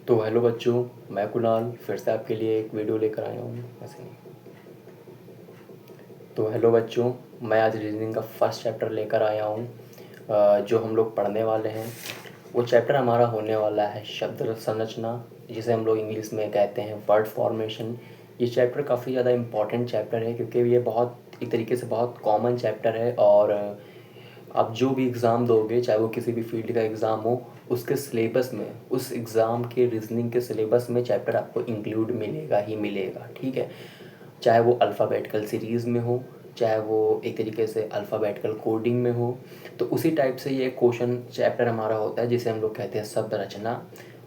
तो हेलो बच्चों, मैं कुणाल फिर से आपके लिए एक वीडियो लेकर आया हूँ। ऐसे नहीं। तो हेलो बच्चों, मैं आज रीजनिंग का फर्स्ट चैप्टर लेकर आया हूँ। जो हम लोग पढ़ने वाले हैं वो चैप्टर हमारा होने वाला है शब्द संरचना, जिसे हम लोग इंग्लिश में कहते हैं वर्ड फॉर्मेशन। ये चैप्टर काफ़ी ज़्यादा इम्पॉर्टेंट चैप्टर है क्योंकि ये बहुत एक तरीके से बहुत कॉमन चैप्टर है। और आप जो भी एग्ज़ाम दोगे, चाहे वो किसी भी फील्ड का एग्ज़ाम हो, उसके सिलेबस में, उस एग्ज़ाम के रीजनिंग के सिलेबस में चैप्टर आपको इंक्लूड मिलेगा ही मिलेगा। ठीक है, चाहे वो अल्फ़ाबेटिकल सीरीज़ में हो, चाहे वो एक तरीके से अल्फ़ाबेटिकल कोडिंग में हो। तो उसी टाइप से ये क्वेश्चन चैप्टर हमारा होता है जिसे हम लोग कहते हैं शब्द रचना,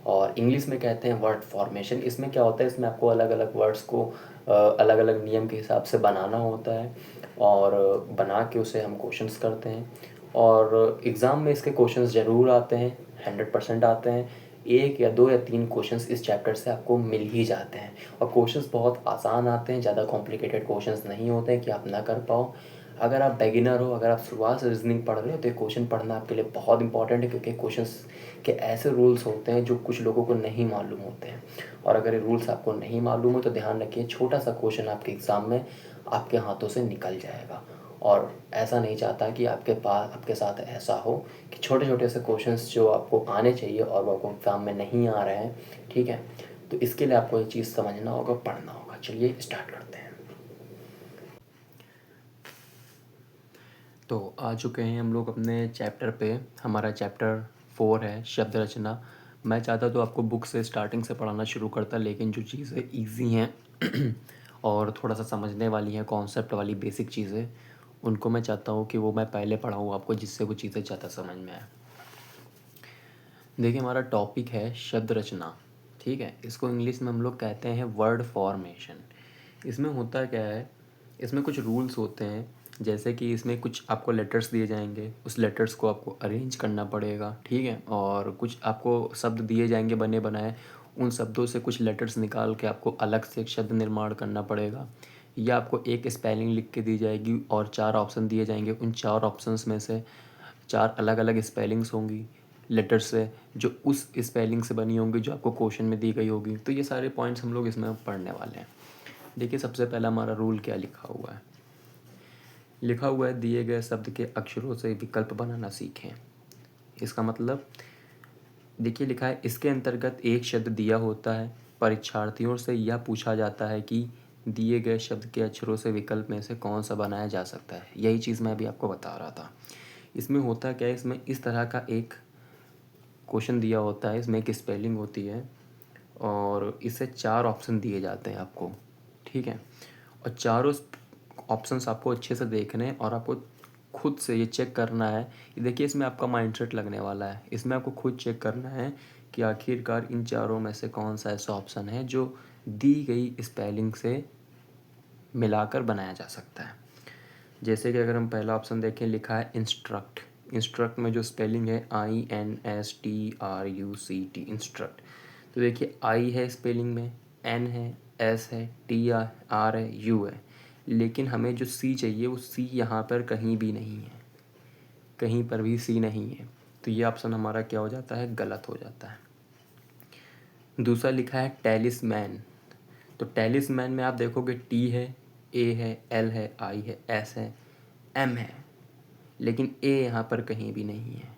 और इंग्लिश में कहते हैं वर्ड फॉर्मेशन। इसमें क्या होता है, इसमें आपको अलग अलग वर्ड्स को अलग अलग नियम के हिसाब से बनाना होता है, और बना के उसे हम क्वेश्चंस करते हैं। और एग्ज़ाम में इसके क्वेश्चंस ज़रूर आते हैं, 100% आते हैं। एक या दो या तीन क्वेश्चंस इस चैप्टर से आपको मिल ही जाते हैं, और क्वेश्चंस बहुत आसान आते हैं, ज़्यादा कॉम्प्लिकेटेड क्वेश्चंस नहीं होते हैं कि आप ना कर पाओ। अगर आप बिगिनर हो, अगर आप शुरुआत से रीजनिंग पढ़ रहे हो, तो ये क्वेश्चन पढ़ना आपके लिए बहुत इंपॉर्टेंट है, क्योंकि क्वेश्चंस के ऐसे रूल्स होते हैं जो कुछ लोगों को नहीं मालूम होते हैं। और अगर ये रूल्स आपको नहीं मालूम हो तो ध्यान रखिए, छोटा सा क्वेश्चन आपके एग्ज़ाम में आपके हाथों से निकल जाएगा। और ऐसा नहीं चाहता कि आपके साथ ऐसा हो कि छोटे छोटे से क्वेश्चंस जो आपको आने चाहिए और वो आपको एग्ज़ाम में नहीं आ रहे हैं। ठीक है, तो इसके लिए आपको ये चीज़ समझना होगा, पढ़ना होगा। चलिए स्टार्ट करते हैं। तो आ चुके हैं हम लोग अपने चैप्टर पे। हमारा चैप्टर 4 है शब्द रचना। मैं चाहता तो आपको बुक से स्टार्टिंग से पढ़ाना शुरू करता, लेकिन जो चीज़ें ईजी हैं और थोड़ा सा समझने वाली हैं, कॉन्सेप्ट वाली बेसिक चीज़ें, उनको मैं चाहता हूँ कि वो मैं पहले पढ़ाऊँ आपको, जिससे वो चीज़ें ज़्यादा समझ में आए। देखिए, हमारा टॉपिक है शब्द रचना। ठीक है, इसको इंग्लिश में हम लोग कहते हैं वर्ड फॉर्मेशन। इसमें होता क्या है, इसमें कुछ रूल्स होते हैं। जैसे कि इसमें कुछ आपको लेटर्स दिए जाएंगे, उस लेटर्स को आपको अरेंज करना पड़ेगा। ठीक है, और कुछ आपको शब्द दिए जाएंगे बने बनाए, उन शब्दों से कुछ लेटर्स निकाल के आपको अलग से एक शब्द निर्माण करना पड़ेगा। या आपको एक स्पेलिंग लिख के दी जाएगी और 4 ऑप्शन दिए जाएंगे, उन 4 ऑप्शंस में से 4 अलग अलग स्पेलिंग्स होंगी लेटर्स से, जो उस स्पेलिंग से बनी होंगी जो आपको क्वेश्चन में दी गई होगी। तो ये सारे पॉइंट्स हम लोग इसमें पढ़ने वाले हैं। देखिए, सबसे पहला हमारा रूल क्या लिखा हुआ है। लिखा हुआ है, दिए गए शब्द के अक्षरों से विकल्प बनाना सीखें। इसका मतलब देखिए, लिखा है इसके अंतर्गत एक शब्द दिया होता है, परीक्षार्थियों से यह पूछा जाता है कि दिए गए शब्द के अक्षरों से विकल्प में से कौन सा बनाया जा सकता है। यही चीज़ मैं अभी आपको बता रहा था। इसमें होता क्या है, इसमें इस तरह का एक क्वेश्चन दिया होता है, इसमें एक स्पेलिंग होती है और इससे 4 ऑप्शन दिए जाते हैं आपको। ठीक है, और चारों ऑप्शंस आपको अच्छे से देखने हैं और आपको खुद से ये चेक करना है। ये देखिए, इसमें आपका माइंडसेट लगने वाला है। इसमें आपको खुद चेक करना है कि आखिरकार इन चारों में से कौन सा ऐसा ऑप्शन है जो दी गई स्पेलिंग से मिलाकर बनाया जा सकता है। जैसे कि अगर हम पहला ऑप्शन देखें, लिखा है इंस्ट्रक्ट। इंस्ट्रक्ट में जो स्पेलिंग है INSTRUCT, इंस्ट्रक्ट। तो देखिए, आई है स्पेलिंग में, एन है, एस है, टी आर है, यू है, लेकिन हमें जो सी चाहिए वो सी यहाँ पर कहीं भी नहीं है, कहीं पर भी सी नहीं है। तो ये ऑप्शन हमारा क्या हो जाता है, गलत हो जाता है। दूसरा लिखा है टेलिसमैन। तो टेलिसमैन में आप देखोगे टी है, ए है, एल है, आई है, एस है, एम है, लेकिन ए यहाँ पर कहीं भी नहीं है,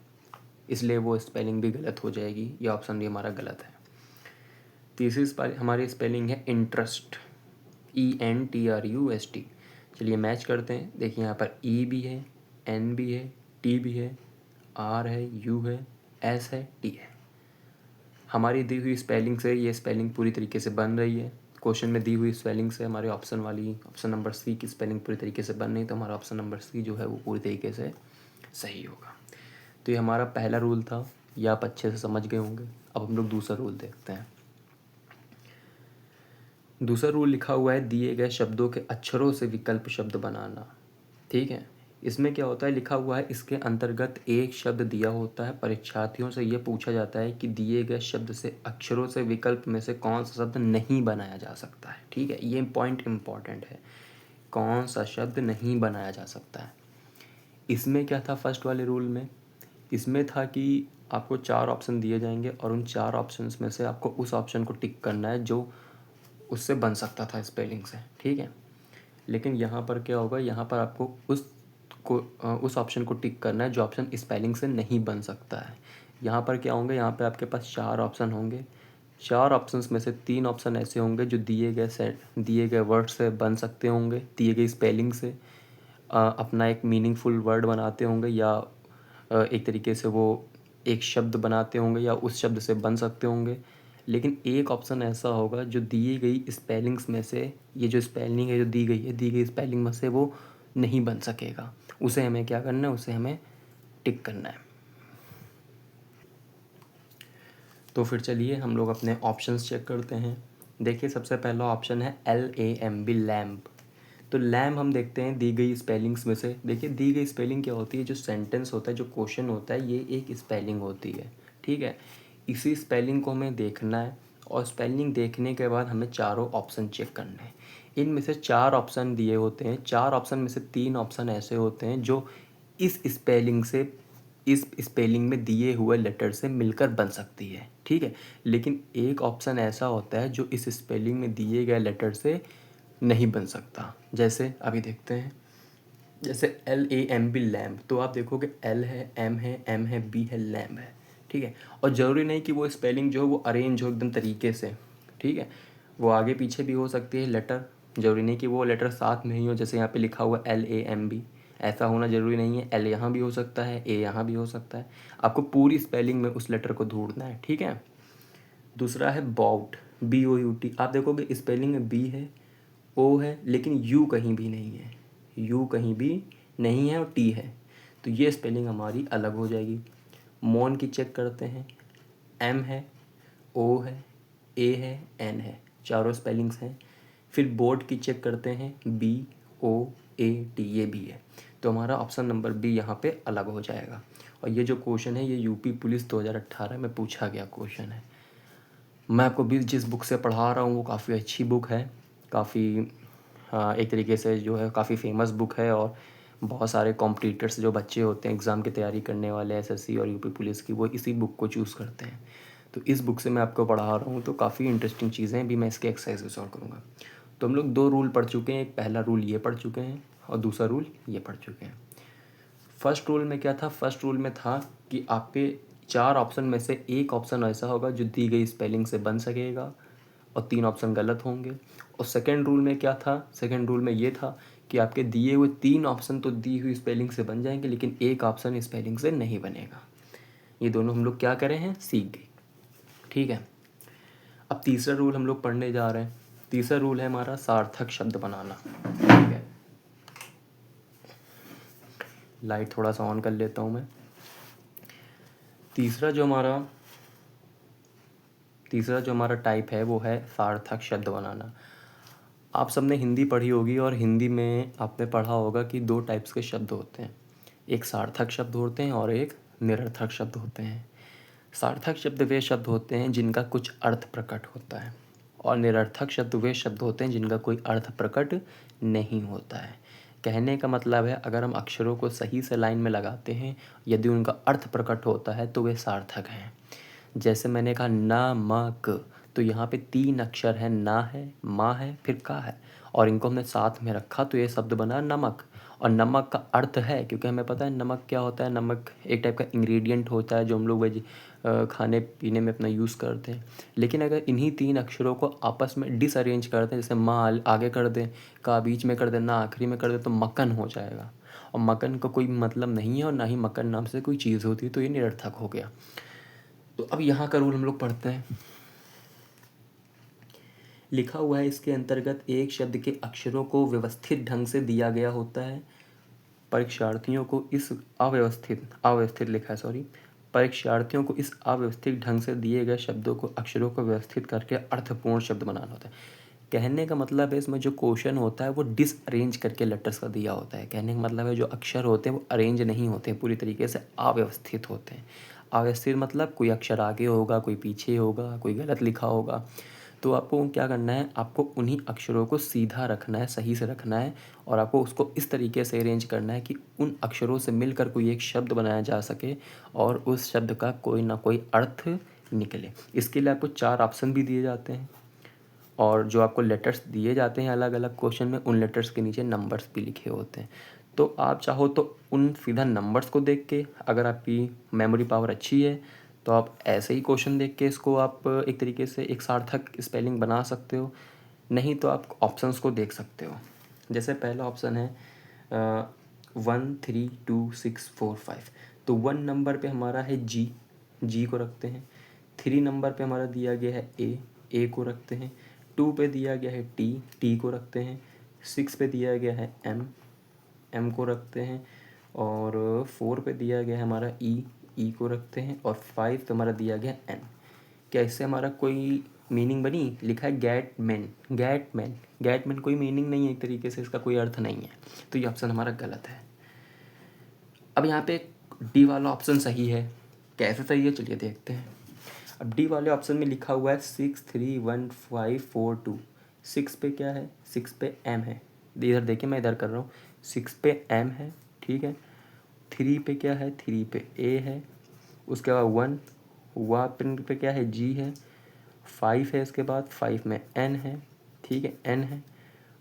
इसलिए वो स्पेलिंग भी गलत हो जाएगी। ये ऑप्शन भी हमारा गलत है। तीसरी हमारी स्पेलिंग है इंटरेस्ट, INTRUST। चलिए मैच करते हैं। देखिए, यहाँ पर ई भी है, एन भी है, टी भी है, आर है, यू है, एस है, टी है। हमारी दी हुई स्पेलिंग से ये स्पेलिंग पूरी तरीके से बन रही है। क्वेश्चन में दी हुई स्पेलिंग से हमारे ऑप्शन नंबर सी की स्पेलिंग पूरी तरीके से बन रही, तो हमारा ऑप्शन नंबर सी जो है वो पूरी तरीके से सही होगा। तो ये हमारा पहला रूल था, ये आप अच्छे से समझ गए होंगे। अब हम लोग दूसरा रूल देखते हैं। दूसरा रूल लिखा हुआ है, दिए गए शब्दों के अक्षरों से विकल्प शब्द बनाना। ठीक है, इसमें क्या होता है, लिखा हुआ है इसके अंतर्गत एक शब्द दिया होता है, परीक्षार्थियों से ये पूछा जाता है कि दिए गए शब्द से अक्षरों से विकल्प में से कौन सा शब्द नहीं बनाया जा सकता है। ठीक है, ये पॉइंट इम्पॉर्टेंट है, कौन सा शब्द नहीं बनाया जा सकता है। इसमें क्या था फर्स्ट वाले रूल में, इसमें था कि आपको 4 ऑप्शन दिए जाएंगे और उन 4 ऑप्शंस में से आपको उस ऑप्शन को टिक करना है जो उससे बन सकता था स्पेलिंग से, ठीक है। लेकिन यहाँ पर क्या होगा, यहाँ पर आपको उस ऑप्शन को टिक करना है जो ऑप्शन स्पेलिंग से नहीं बन सकता है। यहाँ पर क्या होंगे, यहाँ पे आपके पास 4 ऑप्शन होंगे। 4 ऑप्शंस में से 3 ऑप्शन ऐसे होंगे जो दिए गए वर्ड से बन सकते होंगे, दिए गए स्पेलिंग से अपना एक मीनिंगफुल वर्ड बनाते होंगे, या एक तरीके से वो एक शब्द बनाते होंगे या उस शब्द से बन सकते होंगे। लेकिन एक ऑप्शन ऐसा होगा जो दिए गई स्पेलिंग्स में से, ये जो स्पेलिंग है जो दी गई स्पेलिंग में से वो नहीं बन सकेगा। उसे हमें क्या करना है, उसे हमें टिक करना है। तो फिर चलिए हम लोग अपने ऑप्शंस चेक करते हैं। देखिए सबसे पहला ऑप्शन है LAMB, लैम्प। तो लैम्प हम देखते हैं दी गई स्पेलिंग्स में से। देखिए दी गई स्पेलिंग क्या होती है, जो सेंटेंस होता है, जो क्वेश्चन होता है, ये एक स्पेलिंग होती है, ठीक है। इसी स्पेलिंग को हमें देखना है और स्पेलिंग देखने के बाद हमें चारों ऑप्शन चेक करने हैं। इनमें से 4 ऑप्शन दिए होते हैं, 4 ऑप्शन में से 3 ऑप्शन ऐसे होते हैं जो इस स्पेलिंग में दिए हुए लेटर से मिलकर बन सकती है, ठीक है। लेकिन एक ऑप्शन ऐसा होता है जो इस स्पेलिंग में दिए गए लेटर से नहीं बन सकता। जैसे अभी देखते हैं, जैसे LAMB, लैम्प। तो आप देखोगे L है, M है, M है, B है, लैम्प है, ठीक है। और ज़रूरी नहीं कि वो स्पेलिंग जो है वो अरेंज हो एकदम तरीके से, ठीक है। वो आगे पीछे भी हो सकती है लेटर, ज़रूरी नहीं कि वो लेटर साथ में ही हो। जैसे यहाँ पे लिखा हुआ LAMB, ऐसा होना ज़रूरी नहीं है। L यहाँ भी हो सकता है, A यहाँ भी हो सकता है। आपको पूरी स्पेलिंग में उस लेटर को ढूंढना है, ठीक है। दूसरा है बाउट, BOUT। आप देखोगे स्पेलिंग में B है, O है, लेकिन U कहीं भी नहीं है, U कहीं भी नहीं है और T है। तो ये स्पेलिंग हमारी अलग हो जाएगी। मौन की चेक करते हैं, M है, O है, A है, N है, चारों स्पेलिंग्स हैं। फिर बोर्ड की चेक करते हैं, BOAT, ये भी है। तो हमारा ऑप्शन नंबर B यहाँ पे अलग हो जाएगा। और ये जो क्वेश्चन है ये UP पुलिस 2018 में पूछा गया क्वेश्चन है। मैं आपको भी जिस बुक से पढ़ा रहा हूँ वो काफ़ी अच्छी बुक है, काफ़ी एक तरीके से जो है काफ़ी फेमस बुक है। और बहुत सारे कॉम्पिटिटर्स जो बच्चे होते हैं एग्ज़ाम की तैयारी करने वाले, SSC और UP पुलिस की, वो इसी बुक को चूज़ करते हैं। तो इस बुक से मैं आपको पढ़ा रहा हूँ, तो काफ़ी इंटरेस्टिंग चीज़ें भी मैं इसके एक्सरसाइज में सॉल्व करूँगा। तो हम लोग 2 रूल पढ़ चुके हैं, एक पहला रूल ये पढ़ चुके हैं और दूसरा रूल ये पढ़ चुके हैं। फर्स्ट रूल में क्या था, फर्स्ट रूल में था कि आपके 4 ऑप्शन में से एक ऑप्शन ऐसा होगा जो दी गई स्पेलिंग से बन सकेगा और 3 ऑप्शन गलत होंगे। और सेकंड रूल में क्या था, सेकंड रूल में ये था कि आपके दिए हुए 3 ऑप्शन तो दी हुई स्पेलिंग से बन जाएंगे, लेकिन एक ऑप्शन स्पेलिंग से नहीं बनेगा। ये दोनों हम लोग क्या करें हैं, सीख गए, ठीक है। अब तीसरा रूल हम लोग पढ़ने जा रहे हैं। तीसरा रूल है हमारा सार्थक शब्द बनाना, ठीक है। लाइट थोड़ा सा ऑन कर लेता हूँ मैं। तीसरा जो हमारा टाइप है वो है सार्थक शब्द बनाना। आप सबने हिंदी पढ़ी होगी और हिंदी में आपने पढ़ा होगा कि 2 टाइप्स के शब्द होते हैं, एक सार्थक शब्द होते हैं और एक निरर्थक शब्द होते हैं। सार्थक शब्द वे शब्द होते हैं जिनका कुछ अर्थ प्रकट होता है, और निरर्थक शब्द वे शब्द होते हैं जिनका कोई अर्थ प्रकट नहीं होता है। कहने का मतलब है अगर हम अक्षरों को सही से लाइन में लगाते हैं, यदि उनका अर्थ प्रकट होता है तो वे सार्थक हैं। जैसे मैंने कहा नमक, तो यहाँ पे 3 अक्षर है, ना है, माँ है, फिर का है, और इनको हमने साथ में रखा तो ये शब्द बना नमक। और नमक का अर्थ है, क्योंकि हमें पता है नमक क्या होता है, नमक एक टाइप का इंग्रेडिएंट होता है जो हम लोग खाने पीने में अपना यूज़ करते हैं। लेकिन अगर इन्हीं 3 अक्षरों को आपस में डिसअरेंज करते हैं, जैसे माँ आगे कर दें, का बीच में कर दें, ना आखिरी में कर दें, तो मक्खन हो जाएगा। और मक्खन का कोई मतलब नहीं है और ना ही मक्खन नाम से कोई चीज़ होती है, तो ये निरर्थक हो गया। तो अब यहाँ का रूल हम लोग पढ़ते हैं। लिखा हुआ है इसके अंतर्गत एक शब्द के अक्षरों को व्यवस्थित ढंग से दिया गया होता है। परीक्षार्थियों को इस अव्यवस्थित लिखा है, सॉरी। परीक्षार्थियों को इस अव्यवस्थित ढंग से दिए गए शब्दों को, अक्षरों को व्यवस्थित करके अर्थपूर्ण शब्द बनाना होता है। कहने का मतलब है इसमें जो क्वेश्चन होता है वो डिसअरेंज करके लेटर्स का दिया होता है। कहने का मतलब है जो अक्षर होते हैं वो अरेंज नहीं होते हैं, पूरी तरीके से अव्यवस्थित होते हैं। अव्यवस्थित मतलब कोई अक्षर आगे होगा, कोई पीछे होगा, कोई गलत लिखा होगा। तो आपको क्या करना है, आपको उन्हीं अक्षरों को सीधा रखना है, सही से रखना है, और आपको उसको इस तरीके से अरेंज करना है कि उन अक्षरों से मिलकर कोई एक शब्द बनाया जा सके और उस शब्द का कोई ना कोई अर्थ निकले। इसके लिए आपको 4 ऑप्शन भी दिए जाते हैं, और जो आपको लेटर्स दिए जाते हैं अलग अलग क्वेश्चन में, उन लेटर्स के नीचे नंबर्स भी लिखे होते हैं। तो आप चाहो तो उन सीधा नंबर्स को देख के, अगर आपकी मेमोरी पावर अच्छी है तो आप ऐसे ही क्वेश्चन देख के इसको आप एक तरीके से एक सार्थक स्पेलिंग बना सकते हो। नहीं तो आप ऑप्शंस को देख सकते हो। जैसे पहला ऑप्शन है 1 3 2 6 4 5, तो 1 नंबर पे हमारा है जी, जी को रखते हैं। 3 नंबर पे हमारा दिया गया है ए को रखते हैं। 2 पे दिया गया है टी को रखते हैं। 6 पे दिया गया है एम को रखते हैं। और 4 पे दिया गया है हमारा ई को रखते हैं। और 5 पे हमारा दिया गया एन। क्या इससे हमारा कोई मीनिंग बनी? लिखा है गैट मैन कोई मीनिंग नहीं है, एक तरीके से इसका कोई अर्थ नहीं है, तो ये ऑप्शन हमारा गलत है। अब यहाँ पे डी वाला ऑप्शन सही है। कैसे सही है चलिए देखते हैं। अब डी वाले ऑप्शन में लिखा हुआ है 6 3 1 5 4 2। 6 पे क्या है? 6 पे एम है। इधर देखिए, मैं इधर कर रहा हूँ। 6 पे एम है, ठीक है। 3 पे क्या है? 3 पे ए है। उसके बाद 1 हुआ पे क्या है? जी है। 5 है, इसके बाद 5 में एन है, ठीक है, एन है।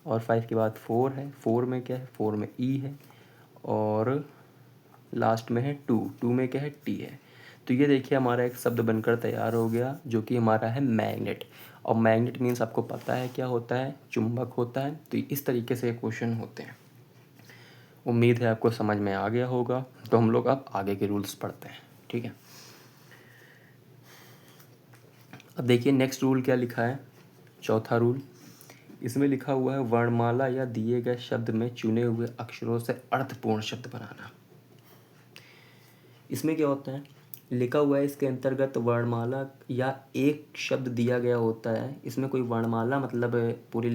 और 5 के बाद 4 है। 4 में क्या है? 4 में ई है। और लास्ट में है 2 में क्या है? टी है। तो ये देखिए हमारा एक शब्द बनकर तैयार हो गया, जो कि हमारा है मैग्नेट। और मैग्नेट मीन्स आपको पता है क्या होता है? चुंबक होता है। तो इस तरीके से क्वेश्चन होते हैं। उम्मीद है आपको समझ में आ गया होगा। तो हम लोग अब आगे के रूल्स पढ़ते हैं, ठीक है। अब देखिए नेक्स्ट रूल क्या लिखा है। चौथा रूल, इसमें लिखा हुआ है वर्णमाला या दिए गए शब्द में चुने हुए अक्षरों से अर्थपूर्ण शब्द बनाना। इसमें क्या होता है? लिखा हुआ है इसके अंतर्गत वर्णमाला या एक शब्द दिया गया होता है। इसमें कोई वर्णमाला मतलब पूरी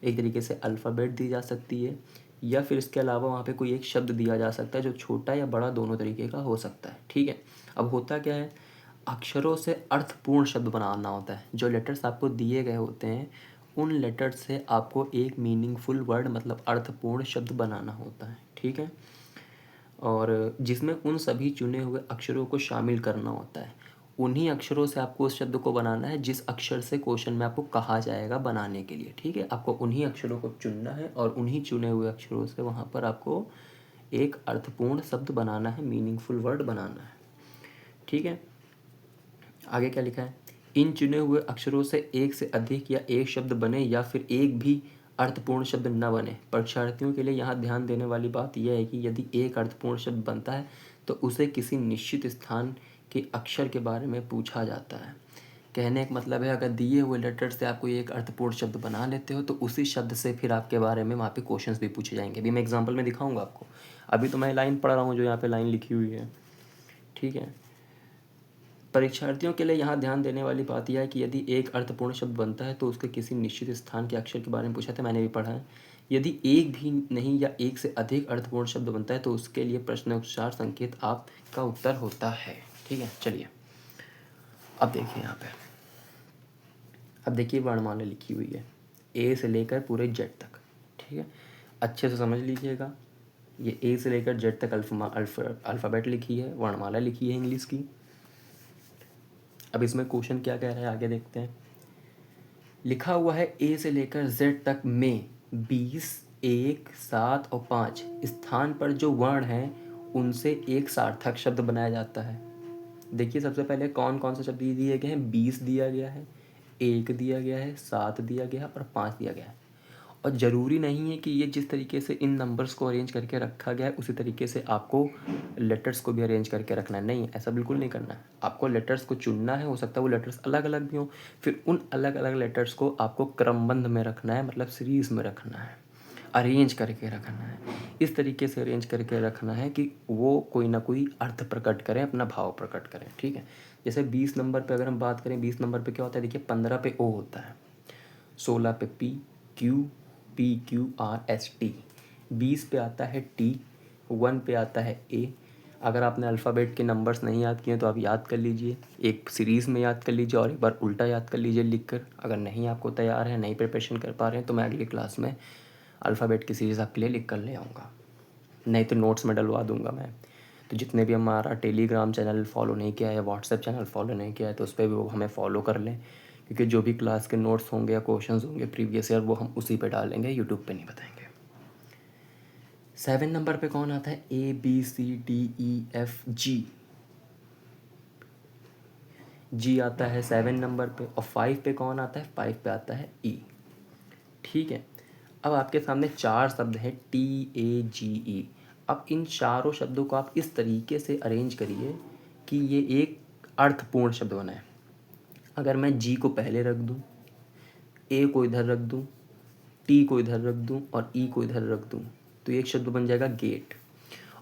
एक तरीके से अल्फ़ाबेट दी जा सकती है, या फिर इसके अलावा वहाँ पे कोई एक शब्द दिया जा सकता है जो छोटा या बड़ा दोनों तरीके का हो सकता है, ठीक है। अब होता क्या है, अक्षरों से अर्थपूर्ण शब्द बनाना होता है। जो लेटर्स आपको दिए गए होते हैं उन लेटर्स से आपको एक मीनिंगफुल वर्ड मतलब अर्थपूर्ण शब्द बनाना होता है, ठीक है। और जिसमें उन सभी चुने हुए अक्षरों को शामिल करना होता है। उन्हीं अक्षरों से आपको उस शब्द को बनाना है जिस अक्षर से क्वेश्चन में आपको कहा जाएगा बनाने के लिए, ठीक है। आपको उन्हीं अक्षरों को चुनना है और उन्हीं चुने हुए अक्षरों से वहाँ पर आपको एक अर्थपूर्ण शब्द बनाना है, मीनिंगफुल वर्ड बनाना है, ठीक है। आगे क्या लिखा है? इन चुने हुए अक्षरों से एक से अधिक या एक शब्द बने या फिर एक भी अर्थपूर्ण शब्द न बने। परीक्षार्थियों के लिए यहाँ ध्यान देने वाली बात यह है कि यदि एक अर्थपूर्ण शब्द बनता है तो उसे किसी निश्चित स्थान के अक्षर के बारे में पूछा जाता है। कहने का मतलब है, अगर दिए हुए लेटर से आप कोई एक अर्थपूर्ण शब्द बना लेते हो तो उसी शब्द से फिर आपके बारे में वहाँ पे क्वेश्चंस भी पूछे जाएंगे। अभी मैं एग्जांपल में दिखाऊंगा आपको। अभी तो मैं लाइन पढ़ रहा हूँ जो यहाँ पे लाइन लिखी हुई है, ठीक है। परीक्षार्थियों के लिए यहाँ ध्यान देने वाली बात यह है कि यदि एक अर्थपूर्ण शब्द बनता है तो उसके किसी निश्चित स्थान के अक्षर के बारे में पूछा था, मैंने भी पढ़ा है। यदि एक भी नहीं या एक से अधिक अर्थपूर्ण शब्द बनता है तो उसके लिए प्रश्नोत्तर संकेत आपका उत्तर होता है, ठीक है। चलिए अब देखिए यहाँ पे, अब देखिए वर्णमाला लिखी हुई है ए से लेकर पूरे जेड तक, ठीक है। अच्छे से समझ लीजिएगा। ये ए से लेकर जेड तक अल्फ़ाबेट लिखी है, वर्णमाला लिखी है इंग्लिश की। अब इसमें क्वेश्चन क्या कह रहा है आगे देखते हैं। लिखा हुआ है ए से लेकर जेड तक में 20, 1, 7 और 5 स्थान पर जो वर्ण हैं उनसे एक सार्थक शब्द बनाया जाता है। देखिए सबसे पहले कौन कौन से शब्द दिए गए हैं? 20 दिया गया है, 1 दिया गया है, 7 दिया गया है और 5 दिया गया है। और ज़रूरी नहीं है कि ये जिस तरीके से इन नंबर्स को अरेंज करके रखा गया है उसी तरीके से आपको लेटर्स को भी अरेंज करके रखना है। नहीं, ऐसा बिल्कुल नहीं करना है। आपको लेटर्स को चुनना है, हो सकता है वो लेटर्स अलग अलग भी हों, फिर उन अलग अलग लेटर्स को आपको क्रमबद्ध में रखना है, मतलब सीरीज़ में रखना है, अरेंज करके रखना है। इस तरीके से अरेंज करके रखना है कि वो कोई ना कोई अर्थ प्रकट करें, अपना भाव प्रकट करें, ठीक है। जैसे 20 नंबर पे अगर हम बात करें, 20 नंबर पे क्या होता है? देखिए 15 पे ओ होता है, 16 पे PQRST, 20 पे आता है T, 1 पे आता है A, अगर आपने अल्फ़ाबेट के नंबर्स नहीं याद किए तो आप याद कर लीजिए, एक सीरीज़ में याद कर लीजिए और एक बार उल्टा याद कर लीजिए लिख कर। अगर नहीं आपको तैयार है, नहीं प्रिपरेशन कर पा रहे हैं, तो मैं अगली क्लास में अल्फ़ाबेट की सीरीज़ आपके लिए लिख कर ले आऊँगा, नहीं तो नोट्स में डलवा दूँगा मैं। तो जितने भी हमारा टेलीग्राम चैनल फॉलो नहीं किया है या व्हाट्सएप चैनल फॉलो नहीं किया है तो उस पर भी वो हमें फॉलो कर लें, क्योंकि जो भी क्लास के नोट्स होंगे या क्वेश्चंस होंगे प्रीवियस ईयर वो हम उसी पे डालेंगे, यूट्यूब पे नहीं बताएंगे। 7 नंबर पे कौन आता है? ABCDEFG। जी आता है 7 नंबर पे। और 5 पे कौन आता है? 5 पे आता है E। ठीक है, अब आपके सामने 4 शब्द हैं TAGE। अब इन चारों शब्दों को आप इस तरीके से अरेंज करिए कि ये एक अर्थपूर्ण शब्द बनाए। अगर मैं जी को पहले रख दूँ, ए को इधर रख दूँ, टी को इधर रख दूँ और ई को इधर रख दूँ, तो एक शब्द बन जाएगा गेट।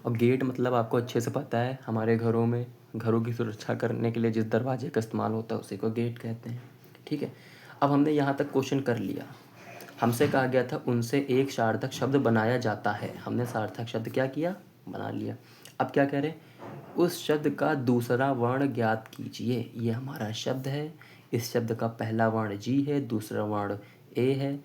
और गेट मतलब आपको अच्छे से पता है, हमारे घरों में घरों की सुरक्षा करने के लिए जिस दरवाजे का इस्तेमाल होता है उसी को गेट कहते हैं। ठीक है, अब हमने यहाँ तक क्वेश्चन कर लिया। हमसे कहा गया था उनसे एक सार्थक शब्द बनाया जाता है, हमने सार्थक शब्द क्या किया? बना लिया। अब क्या कह रहे हैं? उस शब्द का दूसरा वर्ण ज्ञात कीजिए। ये हमारा शब्द है, इस शब्द का पहला वर्ण जी है, दूसरा वर्ण ए है,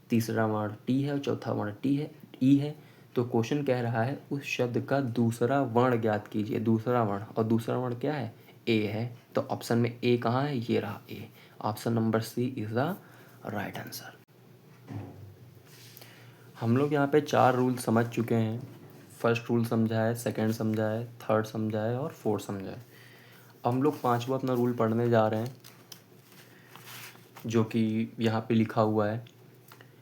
तीसरा वर्ण टी है और चौथा वर्ण टी है, ई है। तो क्वेश्चन कह रहा है उस शब्द का दूसरा वर्ण ज्ञात कीजिए। दूसरा वर्ण, और दूसरा वर्ण क्या है? ए है। तो ऑप्शन में ए कहाँ है? ये रहा A. Option number C is the right answer. हम लोग यहाँ पे 4 रूल समझ चुके हैं। फर्स्ट रूल समझा है, सेकंड समझा है, थर्ड समझा है और फोर्थ समझा है। अब हम लोग 5वां अपना रूल पढ़ने जा रहे हैं, जो कि यहाँ पे लिखा हुआ है।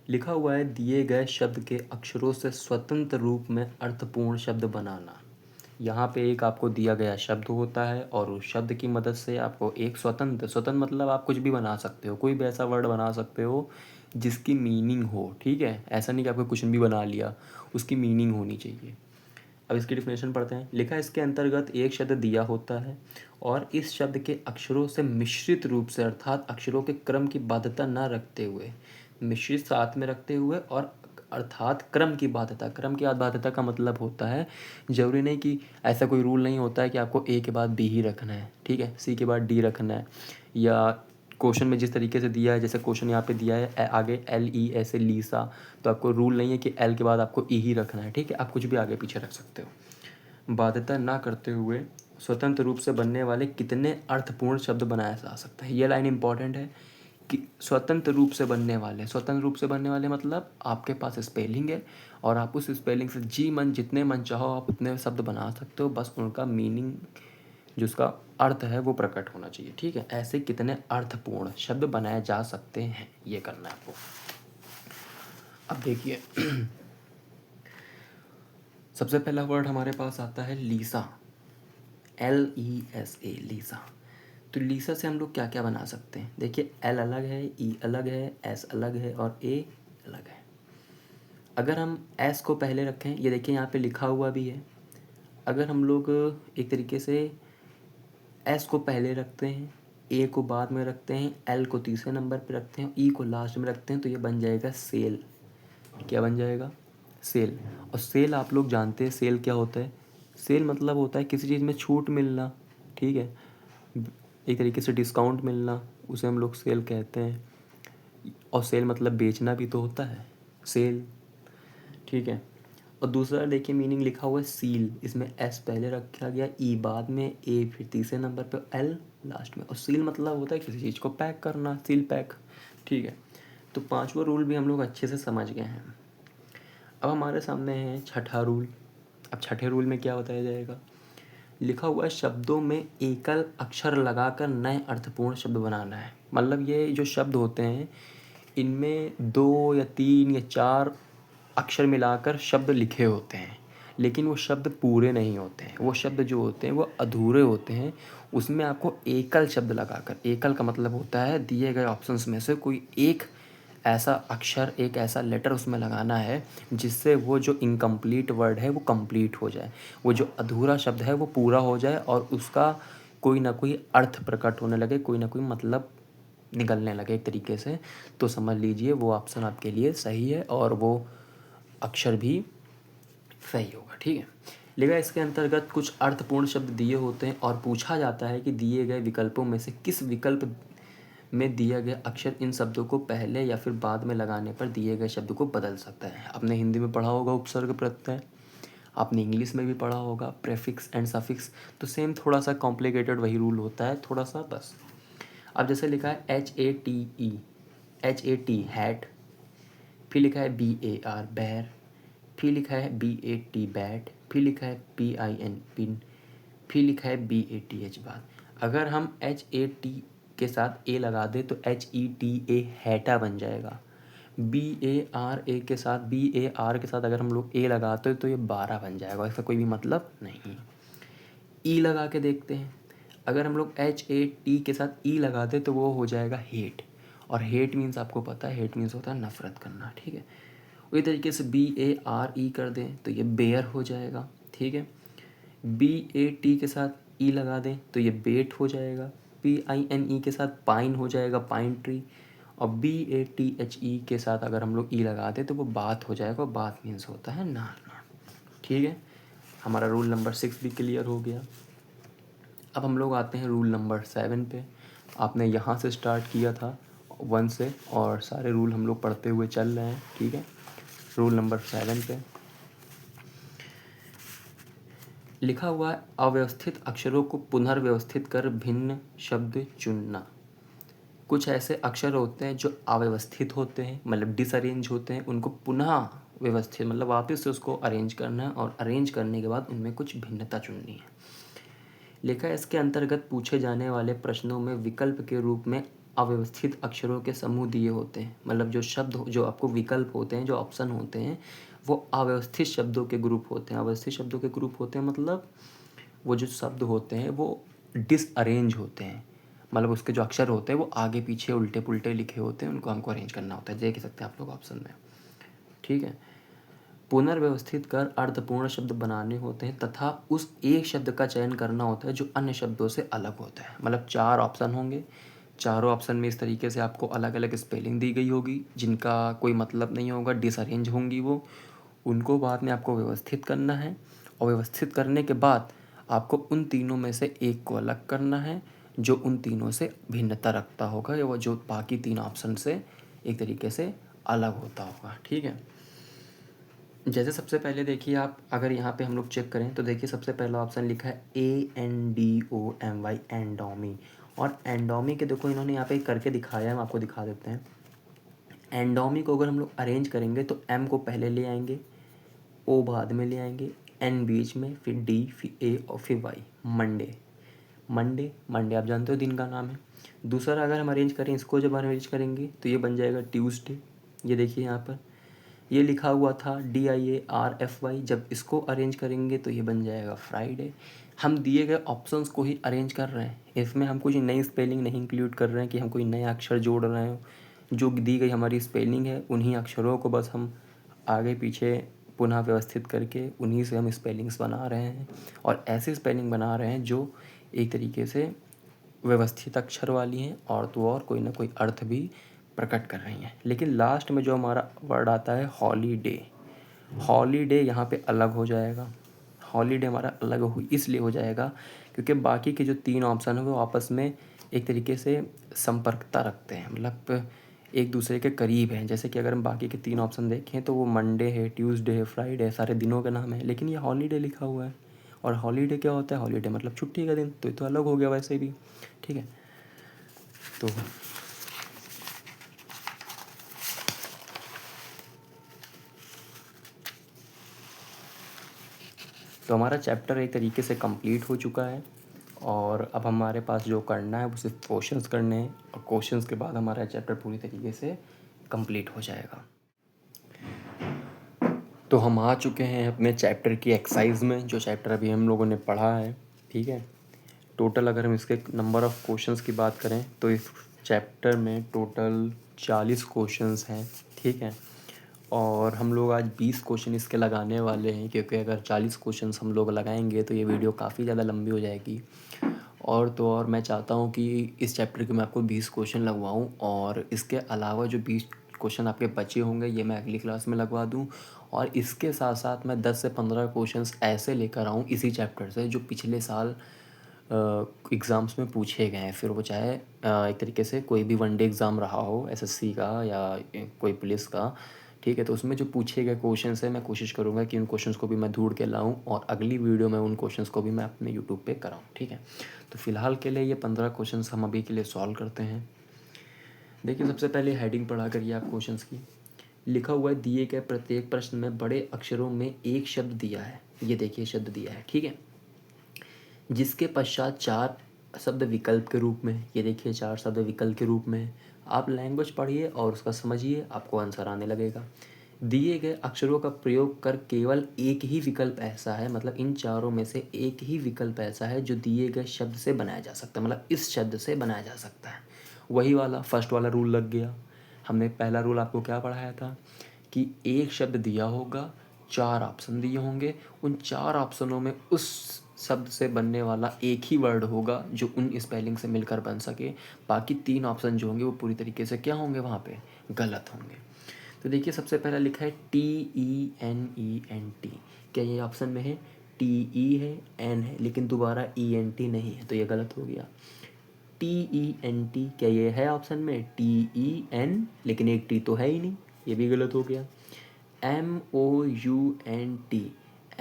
लिखा हुआ है दिए गए शब्द के अक्षरों से स्वतंत्र रूप में अर्थपूर्ण शब्द बनाना। यहाँ पे एक आपको दिया गया शब्द होता है और उस शब्द की मदद से आपको एक स्वतंत्र मतलब आप कुछ भी बना सकते हो, कोई भी ऐसा वर्ड बना सकते हो जिसकी मीनिंग हो। ठीक है, ऐसा नहीं कि आपको कुछ भी बना लिया, उसकी मीनिंग होनी चाहिए। अब इसकी डिफिनेशन पढ़ते हैं। लिखा इसके अंतर्गत एक शब्द दिया होता है और इस शब्द के अक्षरों से मिश्रित रूप से, अर्थात अक्षरों के क्रम की बाध्यता न रखते हुए, मिश्रित साथ में रखते हुए, और अर्थात क्रम की बाध्यता। क्रम की बाध्यता का मतलब होता है, जरूरी नहीं कि ऐसा कोई रूल नहीं होता है कि आपको ए के बाद बी ही रखना है, ठीक है, सी के बाद डी रखना है, या क्वेश्चन में जिस तरीके से दिया है, जैसे क्वेश्चन यहाँ पे दिया है आगे LE ऐसे लीसा, तो आपको रूल नहीं है कि L के बाद आपको E ही रखना है। ठीक है, आप कुछ भी आगे पीछे रख सकते हो। बाध्यता ना करते हुए स्वतंत्र रूप से बनने वाले कितने अर्थपूर्ण शब्द बनाया जा सकता है। ये लाइन इंपॉर्टेंट है कि स्वतंत्र रूप से बनने वाले, स्वतंत्र रूप से बनने वाले मतलब आपके पास स्पेलिंग है और आप उस स्पेलिंग से जितने मन चाहो आप उतने शब्द बना सकते हो, बस उनका मीनिंग जो उसका अर्थ है वो प्रकट होना चाहिए। ठीक है, ऐसे कितने अर्थपूर्ण शब्द बनाए जा सकते हैं, ये करना है आपको। अब देखिए सबसे पहला वर्ड हमारे पास आता है लीसा, LESA, लीसा। तो लीसा से हम लोग क्या क्या बना सकते हैं? देखिए L अलग है, E अलग है, S अलग है और A अलग है। अगर हम S को पहले रखें, ये देखिए यहाँ पे लिखा हुआ भी है, अगर हम लोग एक तरीके से S को पहले रखते हैं, A को बाद में रखते हैं, L को तीसरे नंबर पे रखते हैं, E को लास्ट में रखते हैं, तो ये बन जाएगा सेल। क्या बन जाएगा? सेल। और सेल आप लोग जानते हैं सेल क्या होता है? सेल मतलब होता है किसी चीज़ में छूट मिलना। ठीक है, एक तरीके से डिस्काउंट मिलना, उसे हम लोग सेल कहते हैं। और सेल मतलब बेचना भी तो होता है, सेल। ठीक है, और दूसरा देखिए मीनिंग लिखा हुआ है सील, इसमें S पहले रखा गया, E बाद में, A फिर तीसरे नंबर पे, L लास्ट में। और सील मतलब होता है किसी चीज़ को पैक करना, सील पैक। ठीक है, तो 5वां रूल भी हम लोग अच्छे से समझ गए हैं। अब हमारे सामने है छठा रूल। अब छठे रूल में क्या बताया जाएगा? लिखा हुआ है शब्दों में एकल अक्षर लगाकर नए अर्थपूर्ण शब्द बनाना है। मतलब ये जो शब्द होते हैं इनमें 2 या 3 या 4 अक्षर मिलाकर शब्द लिखे होते हैं, लेकिन वो शब्द पूरे नहीं होते हैं। वो शब्द जो होते हैं वो अधूरे होते हैं। उसमें आपको एकल शब्द लगाकर, एकल का मतलब होता है दिए गए ऑप्शंस में से कोई एक ऐसा अक्षर, एक ऐसा लेटर उसमें लगाना है जिससे वो जो इनकम्प्लीट वर्ड है वो कंप्लीट हो जाए, वो जो अधूरा शब्द है वो पूरा हो जाए और उसका कोई ना कोई अर्थ प्रकट होने लगे, कोई ना कोई मतलब निकलने लगे एक तरीके से। तो समझ लीजिए वो ऑप्शन आपके लिए सही है और वो अक्षर भी सही होगा। ठीक है, लेकिन इसके अंतर्गत कुछ अर्थपूर्ण शब्द दिए होते हैं और पूछा जाता है कि दिए गए विकल्पों में से किस विकल्प में दिया गया अक्षर इन शब्दों को पहले या फिर बाद में लगाने पर दिए गए शब्द को बदल सकता है। आपने हिंदी में पढ़ा होगा उपसर्ग प्रत्यय, आपने इंग्लिश में भी पढ़ा होगा प्रेफिक्स एंड सफिक्स। तो सेम थोड़ा सा कॉम्प्लिकेटेड वही रूल होता है थोड़ा सा बस। अब जैसे लिखा है HATE हैट, फिर लिखा है BAR बैर, फिर लिखा है BAT बैट, फिर लिखा है PIN पिन, फिर लिखा है BATH बात। अगर हम HAT के साथ ए लगा दें तो HETA हैटा बन जाएगा। BAR के साथ अगर हम लोग ए लगाते तो ये 12 बन जाएगा, इसका कोई भी मतलब नहीं। ई लगा के देखते हैं, अगर हम लोग HAT के साथ ई लगाते तो वो हो जाएगा हेट, और हेट मीन्स आपको पता है हेट मीन्स होता है नफरत करना, ठीक है। उसी तरीके से BARE कर दें तो ये बेयर हो जाएगा, ठीक है। BAT के साथ ई लगा दें तो ये बेट हो जाएगा। PINE के साथ पाइन हो जाएगा, पाइन ट्री। और BATHE के साथ अगर हम लोग ई लगा दें तो वो बात हो जाएगा, बात मीन्स होता है नारना, ठीक है। हमारा रूल नंबर 6 भी क्लियर हो गया। अब हम लोग आते हैं रूल नंबर 7 पे। आपने यहाँ से स्टार्ट किया था 1 से, और सारे रूल हम लोग पढ़ते हुए चल रहे हैं, ठीक है। रूल नंबर 7 पे लिखा हुआ है, अव्यवस्थित अक्षरों को पुनर्व्यवस्थित कर भिन्न शब्द चुनना। कुछ ऐसे अक्षर होते हैं जो अव्यवस्थित होते हैं, मतलब डिसअरेंज होते हैं, उनको पुनः व्यवस्थित मतलब वापस से उसको अरेंज करना है, और अरेंज करने के बाद उनमें कुछ भिन्नता चुननी है। लिखा है, इसके अंतर्गत पूछे जाने वाले प्रश्नों में विकल्प के रूप में अव्यवस्थित अक्षरों के समूह दिए होते हैं। मतलब जो शब्द जो आपको विकल्प होते हैं, जो ऑप्शन होते हैं, वो अव्यवस्थित शब्दों के ग्रुप होते हैं। अव्यवस्थित शब्दों के ग्रुप होते हैं मतलब वो जो शब्द होते हैं वो डिसअरेंज होते हैं, मतलब उसके जो अक्षर होते हैं वो आगे पीछे उल्टे पुल्टे लिखे होते हैं, उनको हमको अरेंज करना होता है। देख सकते हैं आप लोग ऑप्शन में, ठीक है। पुनर्व्यवस्थित कर अर्थपूर्ण शब्द बनाने होते हैं तथा उस एक शब्द का चयन करना होता है जो अन्य शब्दों से अलग होता है। मतलब 4 ऑप्शन होंगे, चारों ऑप्शन में इस तरीके से आपको अलग अलग स्पेलिंग दी गई होगी जिनका कोई मतलब नहीं होगा, डिसअरेंज होंगी वो, उनको बाद में आपको व्यवस्थित करना है। और व्यवस्थित करने के बाद आपको उन तीनों में से एक को अलग करना है जो उन तीनों से भिन्नता रखता होगा, या वो जो बाकी 3 ऑप्शन से एक तरीके से अलग होता होगा, ठीक है। जैसे सबसे पहले देखिए आप, अगर यहाँ पे हम लोग चेक करें तो देखिए सबसे पहला ऑप्शन लिखा है ANDOMY एंडोमी। और एंडोमी के देखो इन्होंने यहाँ पे करके दिखाया है, हम आपको दिखा देते हैं। एंडोमी को अगर हम लोग अरेंज करेंगे तो M को पहले ले आएंगे, O बाद में ले आएंगे, N बीच में, फिर D, फिर A और फिर Y। मंडे, मंडे मंडे आप जानते हो दिन का नाम है। दूसरा अगर हम अरेंज करें, इसको जब अरेंज करेंगे तो ये बन जाएगा ट्यूसडे। ये देखिए यहाँ पर ये लिखा हुआ था DIARFY, जब इसको अरेंज करेंगे तो ये बन जाएगा फ्राइडे। हम दिए गए ऑप्शंस को ही अरेंज कर रहे हैं, इसमें हम कुछ नई स्पेलिंग नहीं इंक्लूड कर रहे हैं कि हम कोई नया अक्षर जोड़ रहे हो। जो दी गई हमारी स्पेलिंग है उन्हीं अक्षरों को बस हम आगे पीछे पुनः व्यवस्थित करके उन्हीं से हम स्पेलिंग्स बना रहे हैं, और ऐसी स्पेलिंग बना रहे हैं जो एक तरीके से व्यवस्थित अक्षर वाली हैं और तो और कोई ना कोई अर्थ भी प्रकट कर रही हैं। लेकिन लास्ट में जो हमारा वर्ड आता है हॉलीडे, हॉलीडे यहाँ पे अलग हो जाएगा। हॉलीडे हमारा अलग हो इसलिए हो जाएगा क्योंकि बाकी के जो 3 ऑप्शन है वो आपस में एक तरीके से संपर्कता रखते हैं, मतलब एक दूसरे के करीब हैं। जैसे कि अगर हम बाकी के 3 ऑप्शन देखें तो वो मंडे है, ट्यूसडे है, फ्राइडे है, सारे दिनों के नाम है, लेकिन ये हॉलीडे लिखा हुआ है। और हॉलीडे क्या होता है, हॉलीडे मतलब छुट्टी का दिन, तो ये तो अलग हो गया वैसे भी, ठीक है। तो हमारा चैप्टर एक तरीके से कंप्लीट हो चुका है, और अब हमारे पास जो करना है वो सिर्फ क्वेश्चंस करने हैं, और क्वेश्चंस के बाद हमारा चैप्टर पूरी तरीके से कंप्लीट हो जाएगा। तो हम आ चुके हैं अपने चैप्टर की एक्सरसाइज में, जो चैप्टर अभी हम लोगों ने पढ़ा है, ठीक है। टोटल अगर हम इसके नंबर ऑफ़ क्वेश्चंस की बात करें तो इस चैप्टर में टोटल 40 क्वेश्चंस हैं, ठीक है। और हम लोग आज 20 क्वेश्चन इसके लगाने वाले हैं, क्योंकि अगर 40 क्वेश्चंस हम लोग लगाएंगे तो ये वीडियो काफ़ी ज़्यादा लंबी हो जाएगी। और तो और मैं चाहता हूँ कि इस चैप्टर के मैं आपको 20 क्वेश्चन लगवाऊँ, और इसके अलावा जो 20 क्वेश्चन आपके बचे होंगे, ये मैं अगली क्लास में लगवा दूँ। और इसके साथ साथ मैं 10 से 15 क्वेश्चंस ऐसे लेकर आऊँ इसी चैप्टर से जो पिछले साल एग्ज़ाम्स में पूछे गए हैं, फिर वो चाहे एक तरीके से कोई भी वनडे एग्ज़ाम रहा हो एसएससी का या कोई पुलिस का, ठीक है। तो उसमें जो पूछे गए क्वेश्चंस हैं मैं कोशिश करूँगा कि उन क्वेश्चंस को भी मैं ढूंढ के लाऊं और अगली वीडियो में उन क्वेश्चंस को भी मैं अपने यूट्यूब पे कराऊं, ठीक है। तो फिलहाल के लिए ये 15 क्वेश्चंस हम अभी के लिए सॉल्व करते हैं। देखिए सबसे पहले हेडिंग पढ़ा करिए आप क्वेश्चंस की। लिखा हुआ है दिए गए प्रत्येक प्रश्न में बड़े अक्षरों में एक शब्द दिया है, ये देखिए शब्द दिया है, ठीक है, जिसके पश्चात 4 शब्द विकल्प के रूप में, ये देखिए 4 शब्द विकल्प के रूप में। आप लैंग्वेज पढ़िए और उसका समझिए, आपको आंसर आने लगेगा। दिए गए अक्षरों का प्रयोग कर केवल एक ही विकल्प ऐसा है, मतलब इन चारों में से एक ही विकल्प ऐसा है जो दिए गए शब्द से बनाया जा सकता है, मतलब इस शब्द से बनाया जा सकता है। वही वाला फर्स्ट वाला रूल लग गया। हमने पहला रूल आपको क्या पढ़ाया था कि एक शब्द दिया होगा, 4 ऑप्शन दिए होंगे, उन 4 ऑप्शनों में उस शब्द से बनने वाला एक ही वर्ड होगा जो उन स्पेलिंग से मिलकर बन सके। बाकी 3 ऑप्शन जो होंगे वो पूरी तरीके से क्या होंगे, वहाँ पे गलत होंगे। तो देखिए सबसे पहला लिखा है TENENT, क्या ये ऑप्शन में है? TE है, N है, लेकिन दोबारा ENT नहीं है, तो ये गलत हो गया। TENT, क्या ये है ऑप्शन में? TEN, लेकिन एक टी तो है ही नहीं, ये भी गलत हो गया। MOUNT,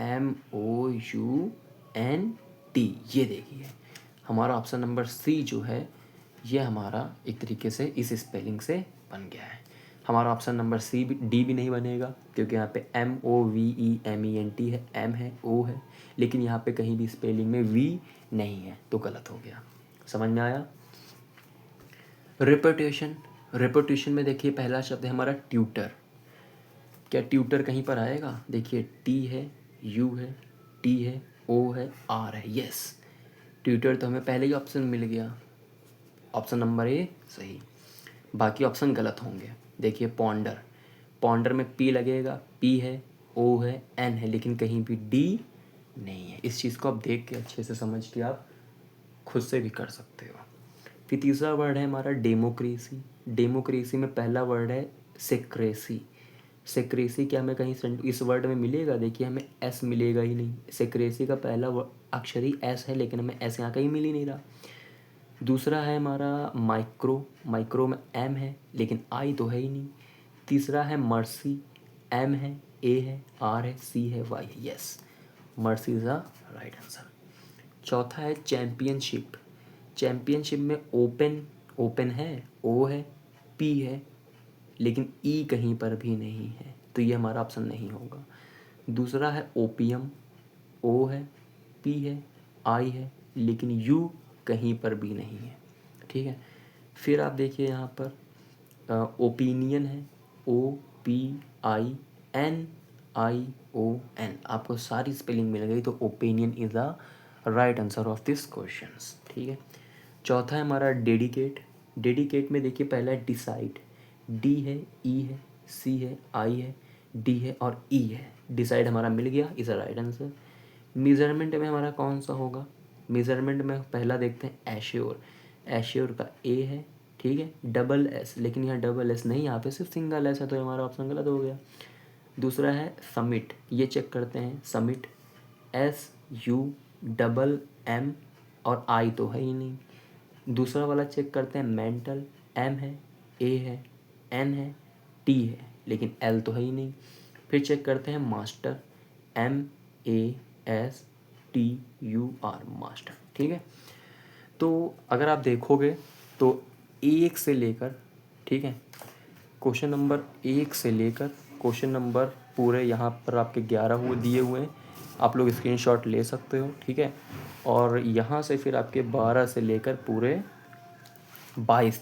MOUNT, ये देखिए हमारा ऑप्शन नंबर सी जो है ये हमारा एक तरीके से इस स्पेलिंग से बन गया है। हमारा ऑप्शन नंबर सी भी, डी भी नहीं बनेगा, क्योंकि यहाँ पे MOVEMENT है, M है, O है, लेकिन यहाँ पे कहीं भी स्पेलिंग में V नहीं है, तो गलत हो गया। समझ में आया? रिपीटेशन, रिपीटेशन में देखिए पहला शब्द है हमारा ट्यूटर। क्या ट्यूटर कहीं पर आएगा? देखिए T है, U है, T है, O है, R है, यस, ट्यूटर तो हमें पहले ही ऑप्शन मिल गया, ऑप्शन नंबर ए सही, बाकी ऑप्शन गलत होंगे। देखिए पॉन्डर, पॉन्डर में P लगेगा, P है, O है, N है, लेकिन कहीं भी D नहीं है। इस चीज़ को आप देख के अच्छे से समझ के आप खुद से भी कर सकते हो। फिर तीसरा वर्ड है हमारा डेमोक्रेसी। डेमोक्रेसी में पहला वर्ड है सेक्रेसी। सेक्रेसी क्या हमें कहीं इस वर्ड में मिलेगा? देखिए हमें एस मिलेगा ही नहीं, सेक्रेसी का पहला अक्षर ही एस है, लेकिन हमें एस यहाँ कहीं मिल ही नहीं रहा। दूसरा है हमारा माइक्रो, माइक्रो में एम है, लेकिन आई तो है ही नहीं। तीसरा है मर्सी, एम है, ए है, आर है, सी है, वाई है, yes, mercy is the right answer. चौथा है चैम्पियनशिप। चैम्पियनशिप में ओपन, ओपन है, ओ है, पी है, लेकिन ई कहीं पर भी नहीं है, तो ये हमारा ऑप्शन नहीं होगा। दूसरा है ओपियम, ओ है, पी है, आई है, लेकिन यू कहीं पर भी नहीं है, ठीक है। फिर आप देखिए यहाँ पर ओपिनियन है, OPINION, आपको सारी स्पेलिंग मिल गई, तो opinion is the right answer of this questions, ठीक है। चौथा है हमारा डेडिकेट। डेडिकेट में देखिए पहला है डिसाइड, डी है, ई है, सी है, आई है, डी है और ई है, डिसाइड हमारा मिल गया, is a right answer. Measurement में हमारा कौन सा होगा? मेजरमेंट में पहला देखते हैं एश्योर, एश्योर का ए है, ठीक है, डबल एस, लेकिन यहाँ डबल एस नहीं, यहाँ पे सिर्फ सिंगल एस है, तो हमारा ऑप्शन गलत हो गया। दूसरा है समिट, ये चेक करते हैं, समिट SUMM और आई तो है ही नहीं। दूसरा वाला चेक करते हैं मेंटल, M है, A है, N है, T है, लेकिन L तो है ही नहीं। फिर चेक करते हैं मास्टर, MASTUR, मास्टर, ठीक है। तो अगर आप देखोगे तो एक से लेकर, ठीक है, क्वेश्चन नंबर 1 से लेकर क्वेश्चन नंबर पूरे यहाँ पर आपके 11 हुए दिए हुए हैं, आप लोग स्क्रीनशॉट ले सकते हो, ठीक है। और यहाँ से फिर आपके 12 से लेकर पूरे 22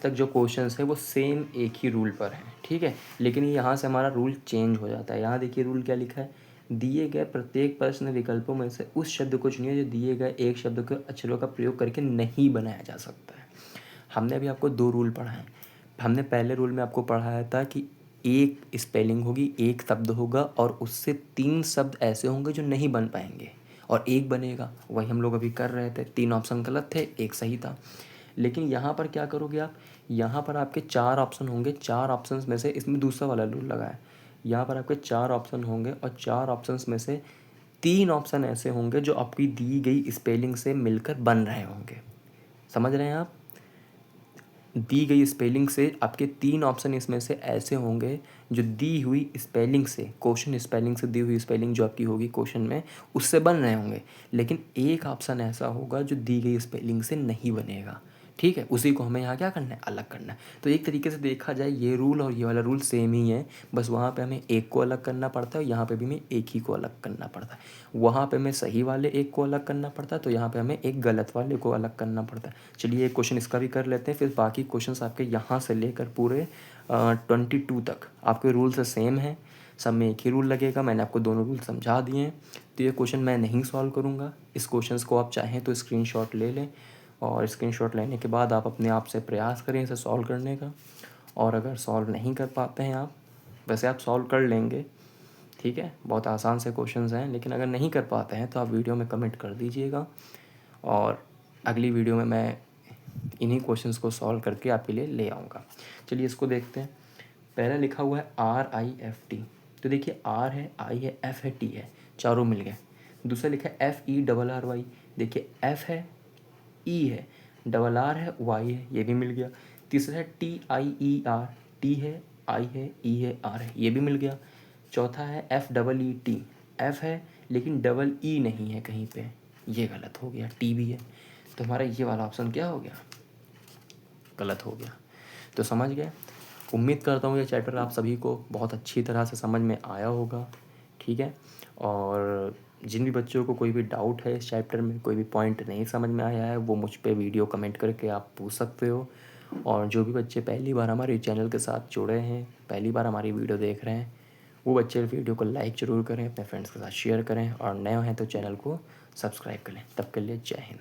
तक जो क्वेश्चंस है वो सेम एक ही रूल पर हैं, ठीक है। लेकिन यहाँ से हमारा रूल चेंज हो जाता है। यहाँ देखिए रूल क्या लिखा है, दिए गए प्रत्येक प्रश्न विकल्पों में से उस शब्द को चुनिए जो दिए गए एक शब्द के अक्षरों का प्रयोग करके नहीं बनाया जा सकता है। हमने अभी आपको 2 रूल पढ़ाए। हमने पहले रूल में आपको पढ़ाया था कि एक स्पेलिंग होगी, एक शब्द होगा और उससे 3 शब्द ऐसे होंगे जो नहीं बन पाएंगे और एक बनेगा, वही हम लोग अभी कर रहे थे। 3 ऑप्शन गलत थे, एक सही था। लेकिन यहाँ पर क्या करोगे आप, यहाँ पर आपके 4 ऑप्शन होंगे, 4 ऑप्शंस में से इसमें दूसरा वाला रूल लगा है, यहाँ पर आपके 4 ऑप्शन होंगे और 4 ऑप्शंस में से 3 ऑप्शन ऐसे होंगे जो आपकी दी गई स्पेलिंग से मिलकर बन रहे होंगे। समझ रहे हैं आप? दी गई स्पेलिंग से आपके 3 ऑप्शन इसमें से ऐसे होंगे जो दी हुई स्पेलिंग से, क्वेश्चन स्पेलिंग से दी हुई स्पेलिंग जो आपकी होगी क्वेश्चन में, उससे बन रहे होंगे। लेकिन एक ऑप्शन ऐसा होगा जो दी गई स्पेलिंग से नहीं बनेगा। ठीक है, उसी को हमें यहाँ क्या करना है, अलग करना है। तो एक तरीके से देखा जाए ये रूल और ये वाला रूल सेम ही है, बस वहाँ पे हमें एक को अलग करना पड़ता है और यहाँ पे भी हमें एक ही को अलग करना पड़ता है। वहाँ पे हमें सही वाले एक को अलग करना पड़ता है, तो यहाँ पे हमें एक गलत वाले को अलग करना पड़ता है। चलिए एक क्वेश्चन इसका भी कर लेते हैं, फिर बाकी क्वेश्चंस आपके यहाँ से लेकर पूरे 22 तक आपके रूल से सेम है, सब में एक ही रूल लगेगा। मैंने आपको दोनों रूल समझा दिए हैं। तो ये क्वेश्चन मैं नहीं सॉल्व करूँगा। इस क्वेश्चंस को आप चाहें तो स्क्रीनशॉट ले लें और स्क्रीनशॉट लेने के बाद आप अपने आप से प्रयास करें इसे सॉल्व करने का। और अगर सॉल्व नहीं कर पाते हैं आप, वैसे आप सॉल्व कर लेंगे, ठीक है, बहुत आसान से क्वेश्चंस हैं, लेकिन अगर नहीं कर पाते हैं तो आप वीडियो में कमेंट कर दीजिएगा और अगली वीडियो में मैं इन्हीं क्वेश्चंस को सॉल्व करके आपके लिए ले आऊँगा। चलिए इसको देखते हैं। पहला लिखा हुआ है RIFT, तो देखिए R है, I है, F है, T है, चारों मिल गए। दूसरा लिखा है FERRY, देखिए F है, E है, RR है, Y है, ये भी मिल गया। तीसरा है TIER, T है, I है, E है, R है, ये भी मिल गया। चौथा है FEET, F है लेकिन डबल E नहीं है कहीं पे, ये गलत हो गया, T भी है। तो हमारा ये वाला ऑप्शन क्या हो गया, गलत हो गया। तो समझ गए। उम्मीद करता हूँ ये चैप्टर आप सभी को बहुत अच्छी तरह से समझ में आया होगा, ठीक है। और जिन भी बच्चों को कोई भी डाउट है इस चैप्टर में, कोई भी पॉइंट नहीं समझ में आया है, वो मुझ पे वीडियो कमेंट करके आप पूछ सकते हो। और जो भी बच्चे पहली बार हमारे चैनल के साथ जुड़े हैं, पहली बार हमारी वीडियो देख रहे हैं, वो बच्चे वीडियो को लाइक ज़रूर करें, अपने फ्रेंड्स के साथ शेयर करें और नए हैं तो चैनल को सब्सक्राइब करें। तब के लिए जय हिंद।